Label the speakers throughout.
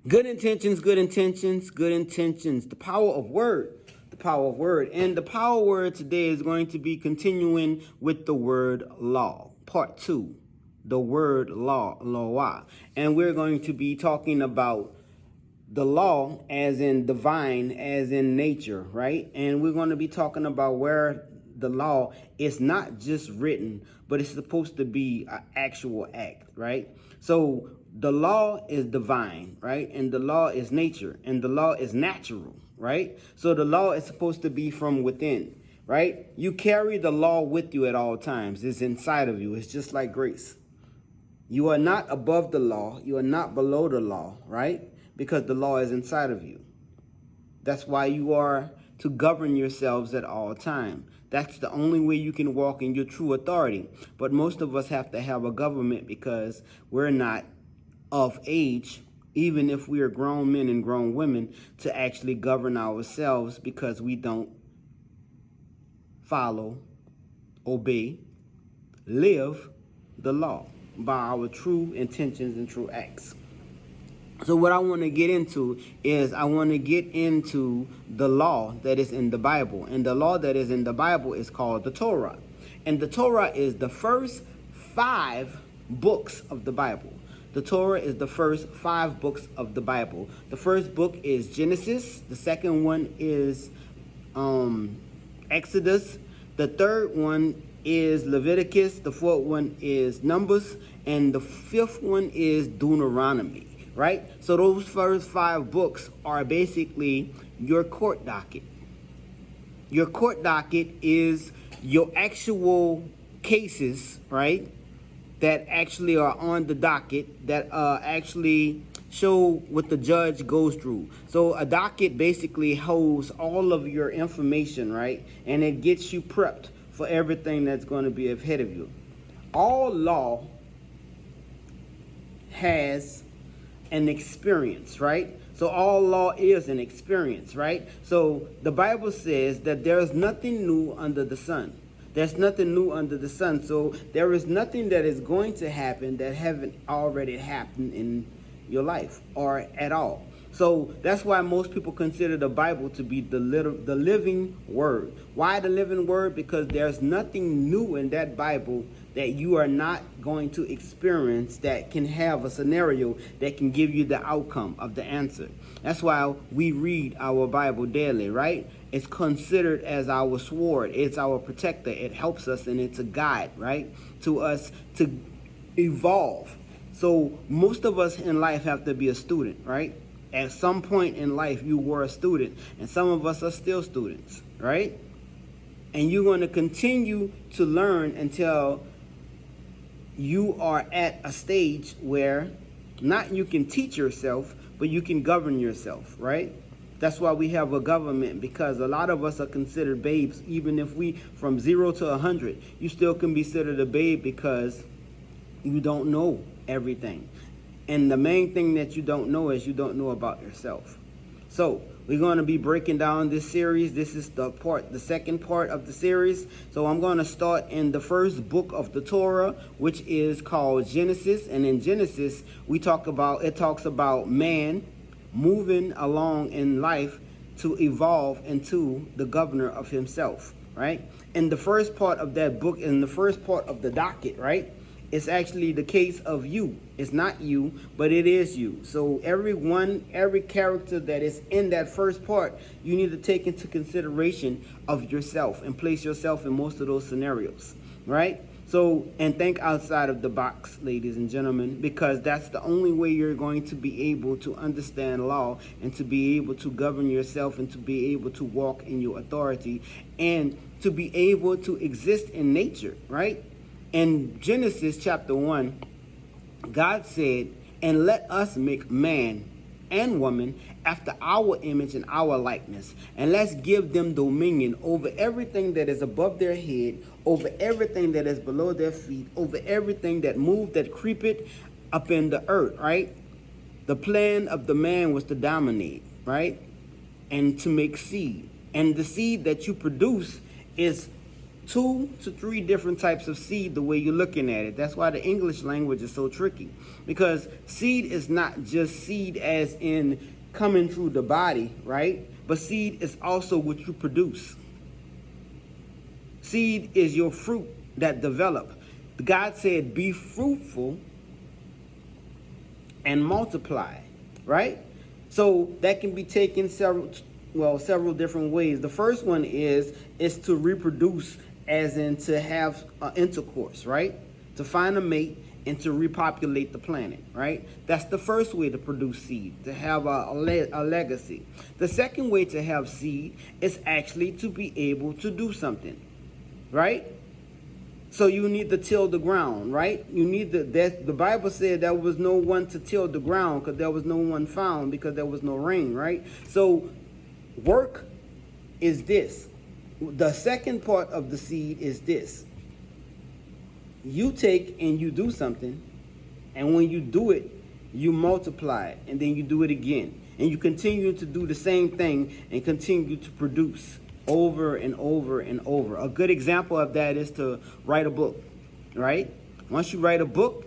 Speaker 1: Good intentions, good intentions, good intentions. The power of word. The power of word. And the power word today is going to be continuing with the word law. Part 2. The word law. And we're going to be talking about the law as in divine, as in nature, right? And we're going to be talking about where the law is not just written, but it's supposed to be an actual act, right? So the law is divine, right? And the law is nature, and the law is natural, right? So the law is supposed to be from within, right? You carry the law with you at all times. It's inside of you. It's just like grace. You are not above the law. You are not below the law, right? Because the law is inside of you. That's why you are to govern yourselves at all time. That's the only way you can walk in your true authority. But most of us have to have a government because we're not of age, even if we are grown men and grown women, to actually govern ourselves because we don't follow, obey, live the law by our true intentions and true acts. So what I want to get into is I want to get into the law that is in the Bible. And the law that is in the Bible is called the Torah. And the Torah is the first 5 books of the Bible. The Torah is the first 5 books of the Bible. The first book is Genesis. The second one is Exodus. The third one is Leviticus. The fourth one is Numbers. And the fifth one is Deuteronomy. Right? So those first 5 books are basically your court docket. Your court docket is your actual cases, right? That actually are on the docket, that actually show what the judge goes through. So a docket basically holds all of your information, right? And it gets you prepped for everything that's going to be ahead of you. All law has an experience, right? So all law is an experience, right? So the Bible says that there is nothing new under the sun. There's nothing new under the sun. So there is nothing that is going to happen that haven't already happened in your life or at all. So that's why most people consider the Bible to be the living word. Why the living word? Because there's nothing new in that Bible that you are not going to experience that can have a scenario that can give you the outcome of the answer. That's why we read our Bible daily, right? It's considered as our sword. It's our protector. It helps us and it's a guide, right? To us to evolve. So most of us in life have to be a student, right? At some point in life, you were a student, and some of us are still students, right? And you're going to continue to learn until you are at a stage where not you can teach yourself, but you can govern yourself, right? That's why we have a government, because a lot of us are considered babes. Even if we, from 0 to 100, you still can be considered a babe because you don't know everything. And the main thing that you don't know is you don't know about yourself. So we're going to be breaking down this series. This is the second part of the series. So I'm going to start in the first book of the Torah, which is called Genesis. And in Genesis, it talks about man moving along in life to evolve into the governor of himself, right? In the first part of that book, in the first part of the docket, right? It's actually the case of you. It's not you, but it is you. So every character that is in that first part, you need to take into consideration of yourself and place yourself in most of those scenarios, right? So, and think outside of the box, ladies and gentlemen, because that's the only way you're going to be able to understand law and to be able to govern yourself and to be able to walk in your authority and to be able to exist in nature, right? In Genesis chapter 1, God said, "And let us make man and woman after our image and our likeness, and let's give them dominion over everything that is above their head, over everything that is below their feet, over everything that move, that creepeth up in the earth," right? The plan of the man was to dominate, right? And to make seed. And the seed that you produce is 2 to 3 different types of seed the way you're looking at it. That's why the English language is so tricky, because seed is not just seed as in coming through the body, right? But seed is also what you produce. Seed is your fruit that develop. God said, be fruitful and multiply, right? So that can be taken several different ways. The first one is to reproduce, as in to have intercourse, right? To find a mate and to repopulate the planet, right? That's the first way to produce seed, to have a legacy. The second way to have seed is actually to be able to do something, right? So you need to till the ground, right? You need the Bible said there was no one to till the ground because there was no one found because there was no rain, right? So work is this. The second part of the seed is this. You take and you do something, and when you do it, you multiply it, and then you do it again. And you continue to do the same thing and continue to produce over and over and over. A good example of that is to write a book, right? Once you write a book,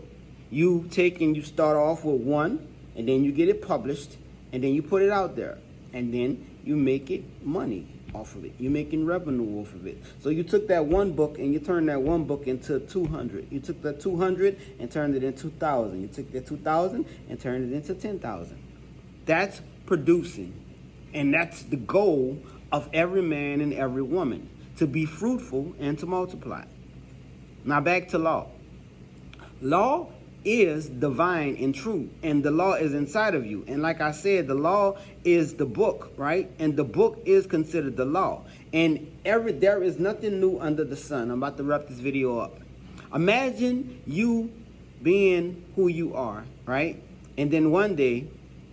Speaker 1: you take and you start off with one, and then you get it published, and then you put it out there, and then you make it money off of it. You're making revenue off of it. So you took that one book and you turned that one book into 200. You took that 200 and turned it into 2,000. You took that 2,000 and turned it into 10,000. That's producing. And that's the goal of every man and every woman, to be fruitful and to multiply. Now back to law. Law is divine and true, and the law is inside of you. And like I said, the law is the book, right? And the book is considered the law. And there is nothing new under the sun. I'm about to wrap this video up. Imagine you being who you are, right? And then one day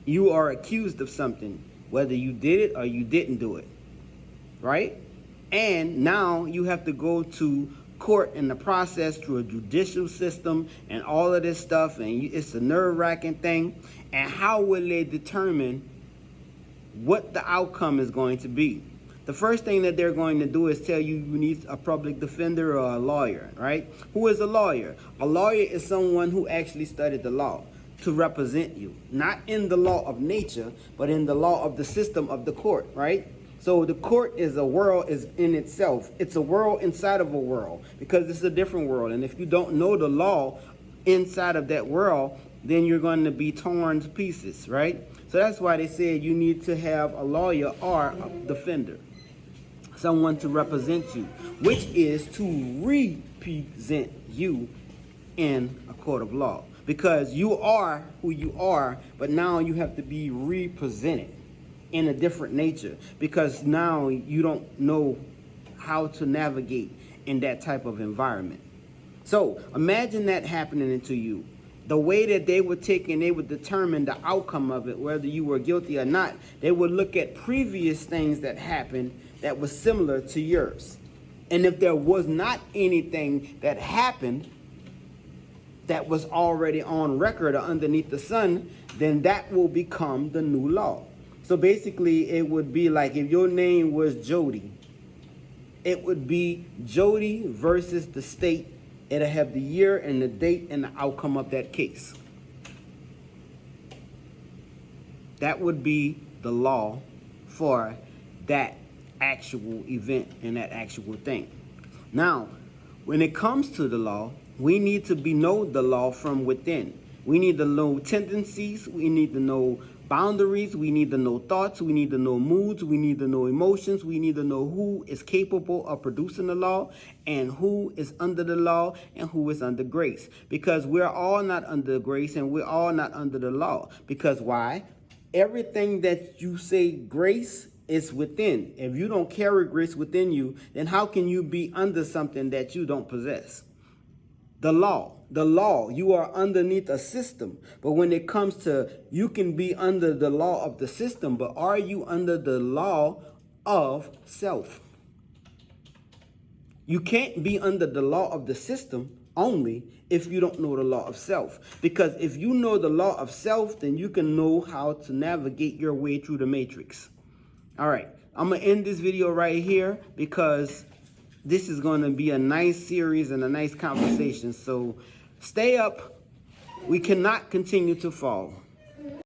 Speaker 1: you are accused of something, whether you did it or you didn't do it, right? And now you have to go to court in the process through a judicial system and all of this stuff, and it's a nerve-wracking thing. And how will they determine what the outcome is going to be? The first thing that they're going to do is tell you you need a public defender or a lawyer, right? Who is a lawyer? A lawyer is someone who actually studied the law to represent you, not in the law of nature, but in the law of the system of the court, right? So the court is a world is in itself. It's a world inside of a world, because it's a different world. And if you don't know the law inside of that world, then you're going to be torn to pieces, right? So that's why they said you need to have a lawyer or a defender, someone to represent you, which is to represent you in a court of law. Because you are who you are, but now you have to be represented in a different nature, because now you don't know how to navigate in that type of environment. So imagine that happening to you. The way that they would take and they would determine the outcome of it, whether you were guilty or not, they would look at previous things that happened that was similar to yours. And if there was not anything that happened that was already on record or underneath the sun, then that will become the new law. So basically, it would be like if your name was Jody, it would be Jody versus the state. It'll have the year and the date and the outcome of that case. That would be the law for that actual event and that actual thing. Now, when it comes to the law, we need to know the law from within. We need to know tendencies. We need to know boundaries. We need to know thoughts. We need to know moods. We need to know emotions. We need to know who is capable of producing the law and who is under the law and who is under grace. Because we're all not under grace and we're all not under the law. Because why? Everything that you say grace is within. If you don't carry grace within you, then how can you be under something that you don't possess? The law, you are underneath a system. But when it comes to, you can be under the law of the system, but are you under the law of self? You can't be under the law of the system only if you don't know the law of self. Because if you know the law of self, then you can know how to navigate your way through the matrix. All right, I'm going to end this video right here because This is going to be a nice series and a nice conversation. So stay up. We cannot continue to fall.